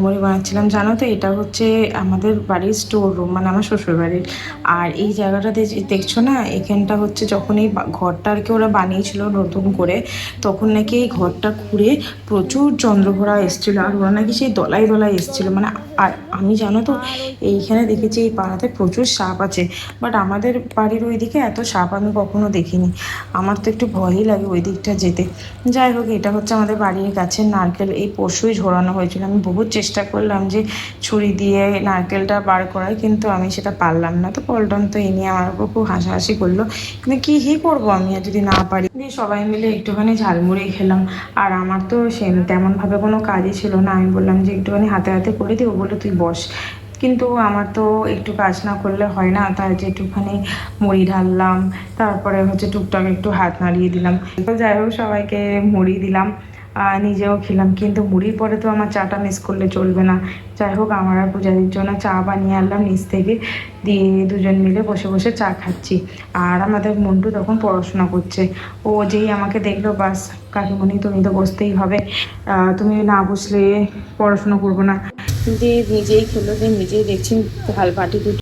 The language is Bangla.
মুড়ি বানাচ্ছিলাম। জানো তো এটা হচ্ছে আমাদের বাড়ির স্টোর রুম, মানে আমার শ্বশুর বাড়ির। আর এই জায়গাটাতে যে দেখছো না, এখানটা হচ্ছে যখন এই ঘরটা আর কি ওরা বানিয়েছিল নতুন করে, তখন নাকি এই ঘরটা খুঁড়ে প্রচুর চন্দ্রঘোড়া এসেছিল, আর ওরা নাকি সেই দলায় দলায় এসেছিল মানে। আর আমি জানো তো এইখানে দেখেছি এই পাড়াতে প্রচুর সাপ আছে, বাট আমাদের বাড়ির ওইদিকে এত সাপ আমি কখনো দেখিনি। আমার তো একটু ভয়ই লাগে ওই দিকটা যেতে। যাই হোক, এটা হচ্ছে আমাদের বাড়ির গাছের নারকেল, এই পরশুই ঝোরানো হয়েছিল। আমি বহু চেষ্টা করলাম যে ছুরি দিয়ে নারকেলটা বার করার, কিন্তু আমি সেটা পারলাম না। তো পল্টন তো এই নিয়ে আমার উপর খুব হাসাহাসি করলো, কিন্তু কি করবো আমি আর যদি না পারি। দিয়ে সবাই মিলে একটুখানি ঝালমুড়ি খেলাম। আর আমার তো সে তেমনভাবে কোনো কাজই ছিল না, আমি বললাম যে একটুখানি হাতে হাতে করে দিই, ও বললো তুই বস। কিন্তু আমার তো একটু কাজ না করলে হয় না, তাই যে একটুখানি মুড়ি ঢাললাম, তারপরে হচ্ছে টুকটাক একটু হাত নাড়িয়ে দিলাম। তো যাই হোক, সবাইকে মুড়ি দিলাম, নিজেও খেলাম, কিন্তু মুড়ির পরে তো আমার চাটা মিস করলে চলবে না। যাই হোক, আমার আর পূজারির জন্য চা বানিয়ে আনলাম নিচ থেকে, দিয়ে দুজন মিলে বসে বসে চা খাচ্ছি। আর আমাদের মন্টু তখন পড়াশোনা করছে। ও যেই আমাকে দেখলো, বাস কাকিমণি তুমি তো বসতেই হবে, তুমি না বসলে পড়াশোনা করবো না। দিয়ে নিজেই খেলো, দিয়ে নিজেই দেখছি ঝাল বাটি দুটো